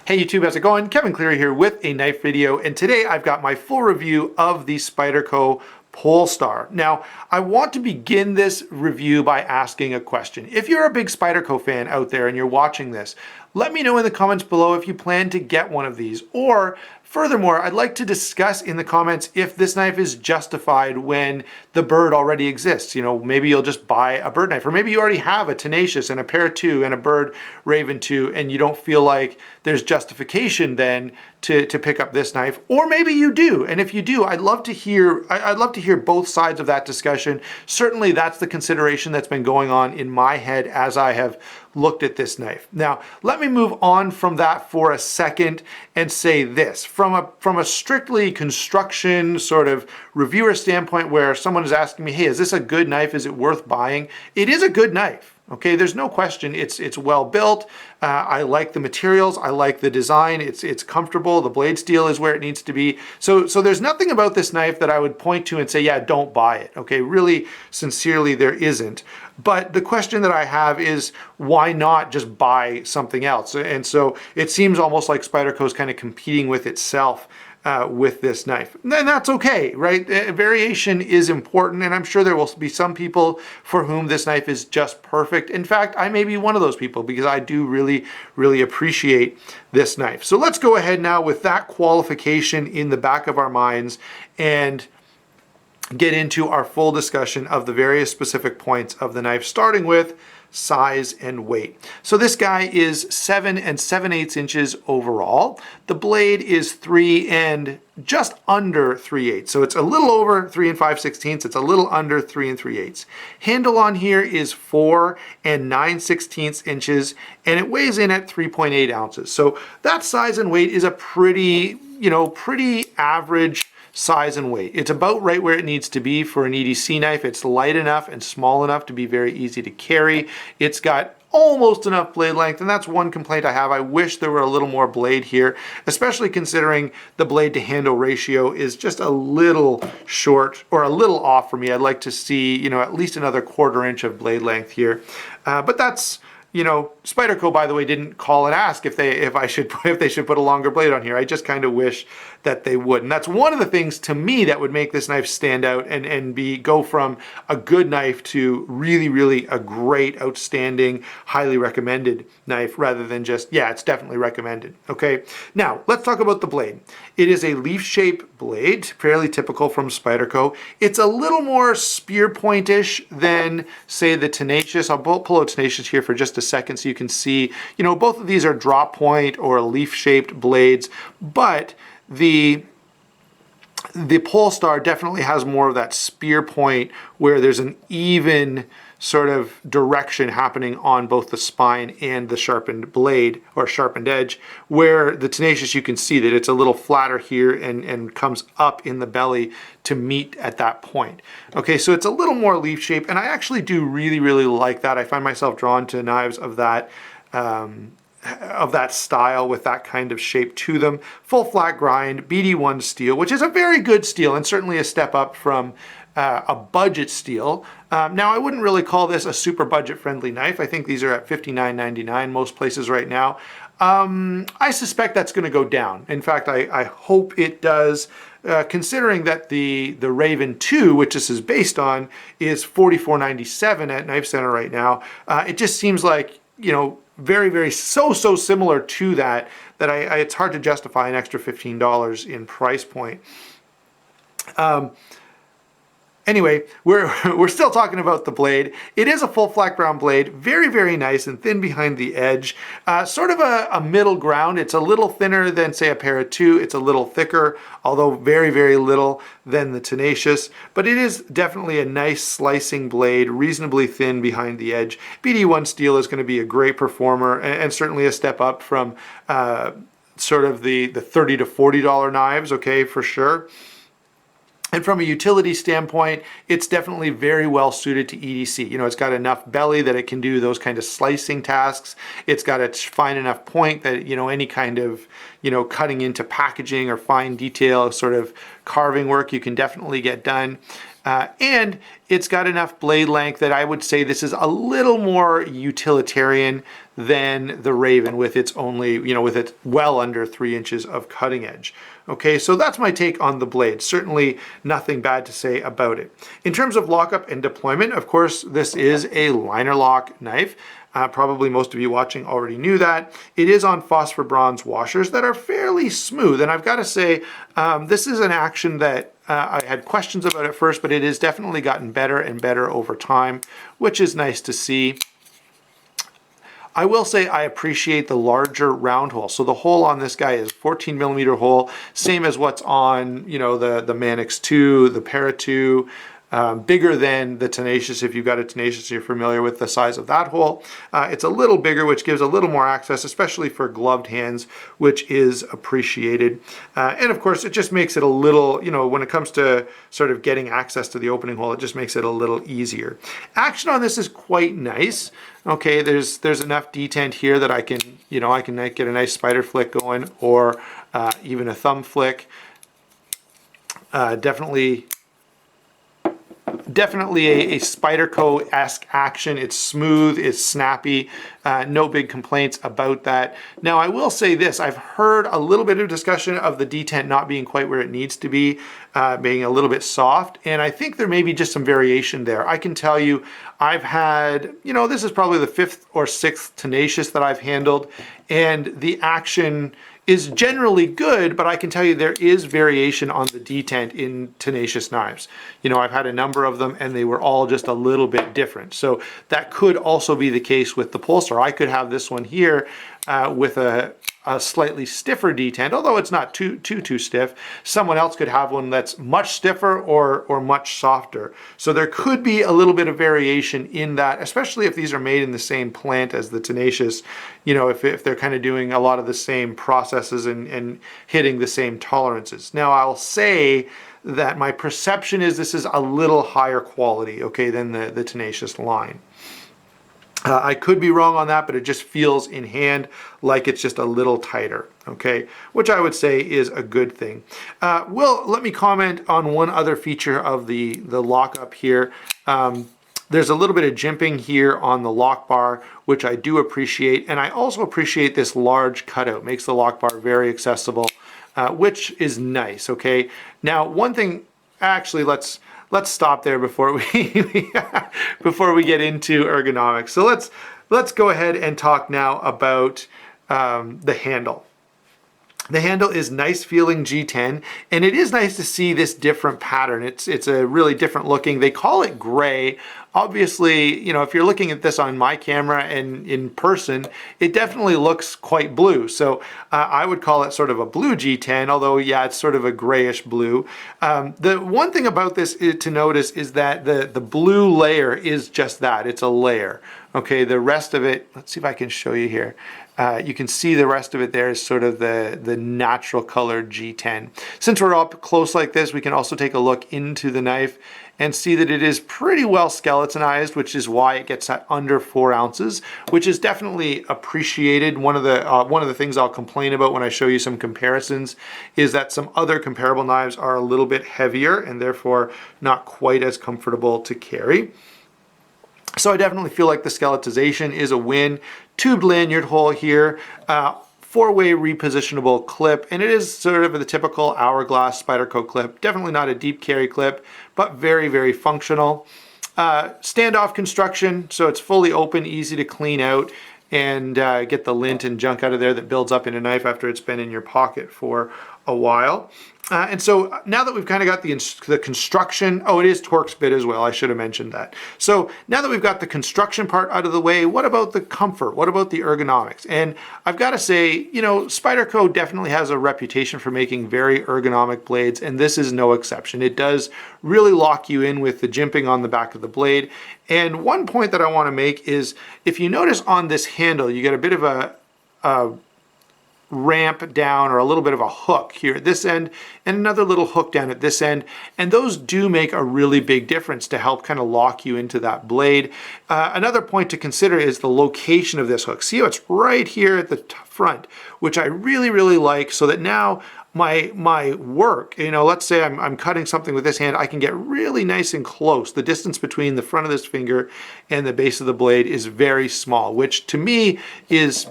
Hey YouTube, how's it going? Kevin Cleary here with a knife video, and today I've got my full review of the Spyderco Polestar. Now, I want to begin this review by asking a question. If you're a big Spyderco fan out there and you're watching this, let me know in the comments below if you plan to get one of these. Or furthermore, I'd like to discuss in the comments if this knife is justified when the bird already exists. You know, maybe you'll just buy a bird knife, or maybe you already have a Tenacious and a Para 2 and a Bird Raven 2, and you don't feel like there's justification then to pick up this knife, or maybe you do. And if you do, I'd love to hear both sides of that discussion. Certainly that's the consideration that's been going on in my head as I have looked at this knife. Now, let me move on from that for a second and say this. From a strictly construction sort of reviewer standpoint, where someone is asking me, hey, is this a good knife? Is it worth buying? It is a good knife. Okay, there's no question. It's well built. I like the materials. I like the design. It's comfortable. The blade steel is where it needs to be. So there's nothing about this knife that I would point to and say, yeah, don't buy it. Okay, really, sincerely, there isn't. But the question that I have is, why not just buy something else? And so it seems almost like Spyderco is kind of competing with itself with this knife. And that's okay, right? Variation is important, and I'm sure there will be some people for whom this knife is just perfect. In fact, I may be one of those people because I do really, really appreciate this knife. So let's go ahead now with that qualification in the back of our minds and get into our full discussion of the various specific points of the knife, starting with size and weight. So this guy is 7 7/8 inches overall. The blade is 3 and just under 3/8. So it's a little over 3 5/16. It's a little under 3 3/8. Handle on here is 4 9/16 inches, and it weighs in at 3.8 ounces. So that size and weight is a pretty average size and weight. It's about right where it needs to be for an EDC knife. It's light enough and small enough to be very easy to carry. It's got almost enough blade length, and that's one complaint I have. I wish there were a little more blade here, especially considering the blade to handle ratio is just a little short or a little off for me. I'd like to see, you know, at least another 1/4 inch of blade length here. But that's, you know, Spyderco, by the way, didn't call and ask if they should put a longer blade on here. I just kind of wish that they would. And that's one of the things to me that would make this knife stand out and go from a good knife to really, really a great, outstanding, highly recommended knife, rather than just, yeah, it's definitely recommended. Okay, now let's talk about the blade. It is a leaf-shaped blade, fairly typical from Spyderco. It's a little more spear pointish than, say, the Tenacious. I'll pull out Tenacious here for just a second so you can see, you know, both of these are drop point or leaf-shaped blades, but the Polestar definitely has more of that spear point where there's an even sort of direction happening on both the spine and the sharpened blade or sharpened edge, where the Tenacious, you can see that it's a little flatter here and comes up in the belly to meet at that point. Okay, so it's a little more leaf shape, and I actually do really, really like that. I find myself drawn to knives of that style with that kind of shape to them. Full flat grind, BD1 steel, which is a very good steel and certainly a step up from a budget steel. Now, I wouldn't really call this a super budget friendly knife. I think these are at $59.99 most places right now. I suspect that's going to go down. In fact, I hope it does, considering that the Raven 2, which this is based on, is $44.97 at Knife Center right now. It just seems like, you know, very, very so similar to that it's hard to justify an extra $15 in price point. Anyway, we're still talking about the blade. It is a full flat ground blade, very, very nice and thin behind the edge. Sort of a middle ground. It's a little thinner than, say, a Para 2. It's a little thicker, although very, very little than the Tenacious. But it is definitely a nice slicing blade, reasonably thin behind the edge. BD1 steel is going to be a great performer and certainly a step up from sort of the $30 to $40 knives, okay, for sure. And from a utility standpoint, it's definitely very well suited to EDC. You know, it's got enough belly that it can do those kind of slicing tasks. It's got a fine enough point that, you know, any kind of, you know, cutting into packaging or fine detail sort of carving work you can definitely get done. And it's got enough blade length that I would say this is a little more utilitarian than the Raven with its only, you know, with its well under 3 inches of cutting edge. Okay, so that's my take on the blade. Certainly nothing bad to say about it. In terms of lockup and deployment, of course, this is a liner lock knife. Probably most of you watching already knew that. It is on phosphor bronze washers that are fairly smooth. And I've got to say, this is an action that I had questions about at first, but it has definitely gotten better and better over time, which is nice to see. I will say I appreciate the larger round hole. So the hole on this guy is 14 millimeter hole, same as what's on, you know, the Manix 2, the Para 2, bigger than the Tenacious. If you've got a Tenacious, you're familiar with the size of that hole. It's a little bigger, which gives a little more access, especially for gloved hands, which is appreciated. And of course, it just makes it a little, you know, when it comes to sort of getting access to the opening hole, it just makes it a little easier. Action on this is quite nice. Okay, there's enough detent here that I can, you know, I can get a nice spider flick going, or even a thumb flick. Definitely a Spyderco-esque action. It's smooth, it's snappy, no big complaints about that. Now I will say this, I've heard a little bit of discussion of the detent not being quite where it needs to be, being a little bit soft, and I think there may be just some variation there. I can tell you, I've had, you know, this is probably the 5th or 6th Tenacious that I've handled, and the action is generally good, but I can tell you there is variation on the detent in Tenacious knives. You know, I've had a number of them and they were all just a little bit different. So that could also be the case with the Polestar. I could have this one here with a slightly stiffer detent, although it's not too stiff. Someone else could have one that's much stiffer or much softer. So there could be a little bit of variation in that, especially if these are made in the same plant as the Tenacious, you know, if they're kind of doing a lot of the same processes and hitting the same tolerances. Now I'll say that my perception is this is a little higher quality, okay, than the Tenacious line. I could be wrong on that, but it just feels in hand like it's just a little tighter, okay? Which I would say is a good thing. Will, let me comment on one other feature of the lockup here. There's a little bit of jimping here on the lock bar, which I do appreciate. And I also appreciate this large cutout. Makes the lock bar very accessible, which is nice, okay? Now, one thing, actually, let's stop there before we before we get into ergonomics. So let's go ahead and talk now about the handle. The handle is nice feeling G10, and it is nice to see this different pattern. It's a really different looking. They call it gray. Obviously, you know, if you're looking at this on my camera and in person, it definitely looks quite blue. So I would call it sort of a blue G10, although yeah, it's sort of a grayish blue. The one thing about this to notice is that the blue layer is just that. It's a layer. Okay, the rest of it, let's see if I can show you here. You can see the rest of it there is sort of the natural colored G10. Since we're up close like this, we can also take a look into the knife and see that it is pretty well skeletonized, which is why it gets at under 4 ounces, which is definitely appreciated. One of the things I'll complain about when I show you some comparisons is that some other comparable knives are a little bit heavier and therefore not quite as comfortable to carry. So I definitely feel like the skeletization is a win. Tubed lanyard hole here, 4-way repositionable clip, and it is sort of the typical hourglass Spyderco clip. Definitely not a deep carry clip, but very, very functional. Standoff construction, so it's fully open, easy to clean out and get the lint and junk out of there that builds up in a knife after it's been in your pocket for a while. And so now that we've kind of got the construction, oh, it is Torx bit as well, I should have mentioned that. So now that we've got the construction part out of the way, what about the comfort? What about the ergonomics? And I've got to say, you know, Spyderco definitely has a reputation for making very ergonomic blades, and this is no exception. It does really lock you in with the jimping on the back of the blade. And one point that I want to make is, if you notice on this handle, you get a bit of a ramp down, or a little bit of a hook here at this end, and another little hook down at this end. And those do make a really big difference to help kind of lock you into that blade. Another point to consider is the location of this hook. See how it's right here at the front, which I really, really like, so that now my work, let's say I'm cutting something with this hand, I can get really nice and close. The distance between the front of this finger and the base of the blade is very small, which to me is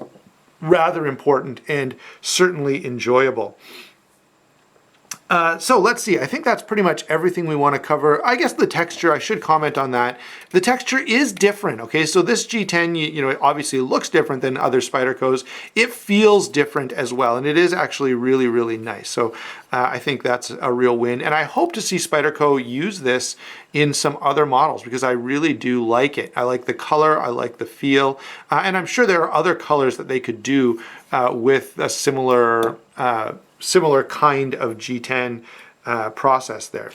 rather important and certainly enjoyable. So let's see, I think that's pretty much everything we want to cover. I guess the texture, I should comment on that. The texture is different, okay? So this G10, it obviously looks different than other Spydercos. It feels different as well, and it is actually really, really nice. So I think that's a real win. And I hope to see Spyderco use this in some other models, because I really do like it. I like the color, I like the feel, and I'm sure there are other colors that they could do with a similar kind of G10 process there.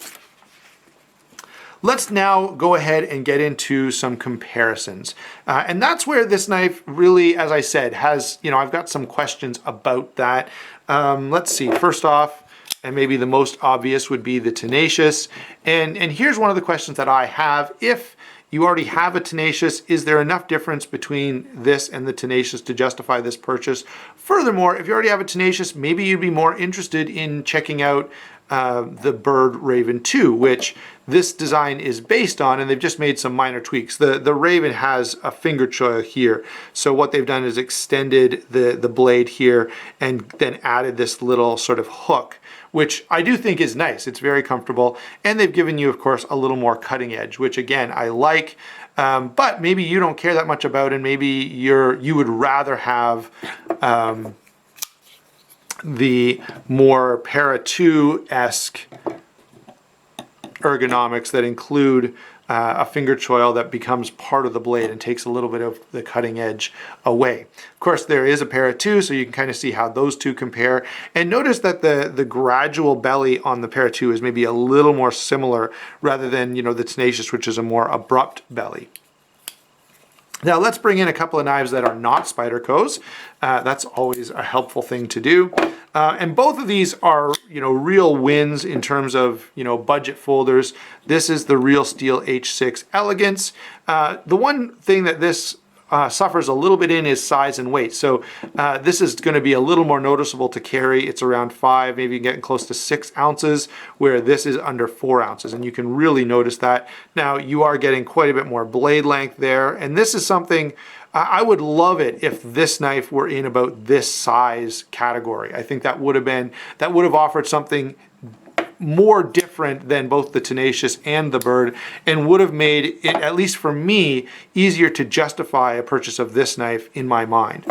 Let's now go ahead and get into some comparisons. And that's where this knife really, as I said, has, I've got some questions about that. Let's see, first off, and maybe the most obvious would be the Tenacious. And here's one of the questions that I have. If you already have a Tenacious, is there enough difference between this and the Tenacious to justify this purchase? Furthermore, if you already have a Tenacious, maybe you'd be more interested in checking out the Bird Raven 2, which this design is based on, and they've just made some minor tweaks. The Raven has a finger choil here, so what they've done is extended the blade here and then added this little sort of hook, which I do think is nice. It's very comfortable, and they've given you, of course, a little more cutting edge, which again, I like, but maybe you don't care that much about, and maybe you would rather have the more Para 2-esque ergonomics that include a finger choil that becomes part of the blade and takes a little bit of the cutting edge away. Of course, there is a Para 2, so you can kind of see how those two compare. And notice that the gradual belly on the Para 2 is maybe a little more similar rather than, the Tenacious, which is a more abrupt belly. Now let's bring in a couple of knives that are not Spydercos. That's always a helpful thing to do. And both of these are, real wins in terms of, budget folders. This is the Real Steel H6 Elegance. The one thing that this suffers a little bit in is size and weight. So this is going to be a little more noticeable to carry. It's around 5, maybe getting close to 6 ounces, where this is under 4 ounces. And you can really notice that. Now you are getting quite a bit more blade length there. And this is something, I would love it if this knife were in about this size category. I think that would have offered something more different than both the Tenacious and the Bird, and would have made it, at least for me, easier to justify a purchase of this knife in my mind.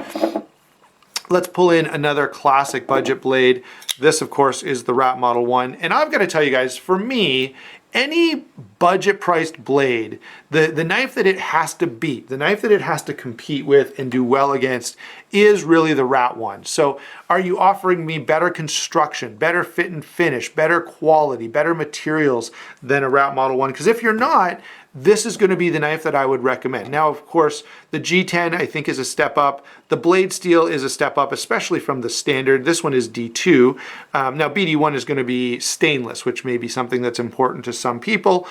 Let's pull in another classic budget blade. This, of course, is the Rat Model 1. And I've got to tell you guys, for me, any budget priced blade, the knife that it has to beat, the knife that it has to compete with and do well against is really the Rat 1. So are you offering me better construction, better fit and finish, better quality, better materials than a Rat Model 1? Because if you're not, this is going to be the knife that I would recommend. Now, of course, the G10 I think is a step up. The blade steel is a step up, especially from the standard. This one is D2. Now, BD1 is going to be stainless, which may be something that's important to some people.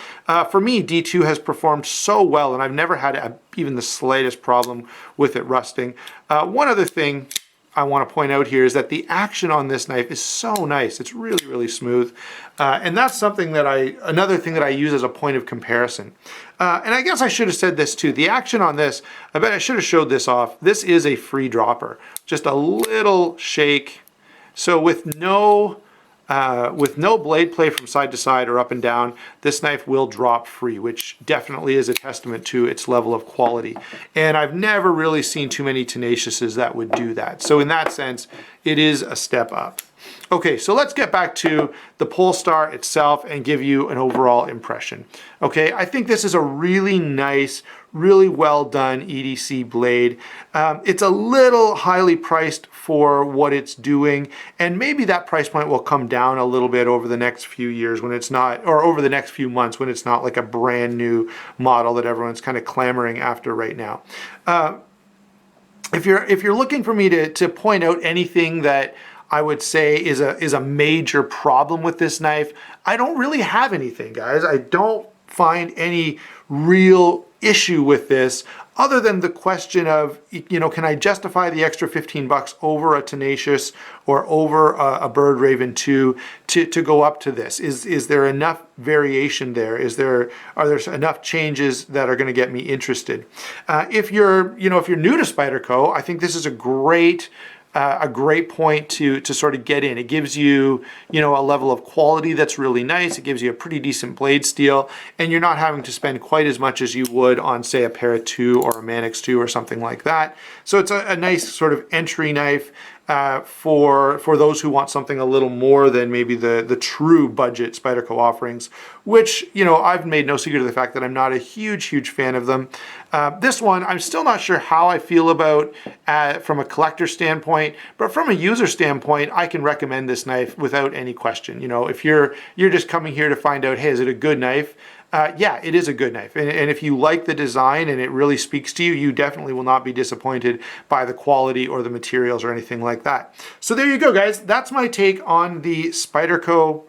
For me, D2 has performed so well, and I've never had even the slightest problem with it rusting. One other thing I want to point out here is that the action on this knife is so nice. It's really, really smooth. And that's something that another thing that I use as a point of comparison. And I guess I should have said this too. The action on this, I bet I should have showed this off. This is a free dropper. Just a little shake. So with no blade play from side to side or up and down, this knife will drop free, which definitely is a testament to its level of quality. And I've never really seen too many Tenaciouses that would do that. So in that sense, it is a step up. Okay, so let's get back to the Polestar itself and give you an overall impression. Okay, I think this is a really nice, really well done EDC blade. It's a little highly priced for what it's doing, and maybe that price point will come down a little bit over the next few years when it's not, or over the next few months when it's not like a brand new model that everyone's kind of clamoring after right now. if you're looking for me to point out anything that I would say is a major problem with this knife, I don't really have anything, guys. I don't find any real issue with this other than the question of, can I justify the extra 15 bucks over a Tenacious or over a Bird Raven 2 to go up to this? Is there enough variation there? Are there enough changes that are going to get me interested? If you're new to Spyderco, I think this is a great point to sort of get in. It gives you, a level of quality that's really nice. It gives you a pretty decent blade steel, and you're not having to spend quite as much as you would on, say, a Para 2 or a Manix 2 or something like that. So it's a nice sort of entry knife for those who want something a little more than maybe the true budget Spyderco offerings, which, I've made no secret of the fact that I'm not a huge fan of them. This one, I'm still not sure how I feel about from a collector standpoint, but from a user standpoint, I can recommend this knife without any question. If you're just coming here to find out, hey, is it a good knife? Yeah, it is a good knife. And if you like the design and it really speaks to you, you definitely will not be disappointed by the quality or the materials or anything like that. So there you go, guys. That's my take on the Spyderco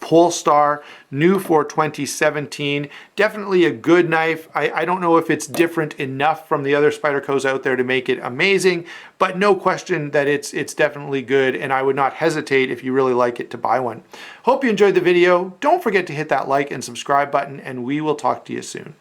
Polestar, new for 2017. Definitely a good knife. I don't know if it's different enough from the other Spydercos out there to make it amazing, but no question that it's definitely good, and I would not hesitate, if you really like it, to buy one. Hope you enjoyed the video. Don't forget to hit that like and subscribe button, and we will talk to you soon.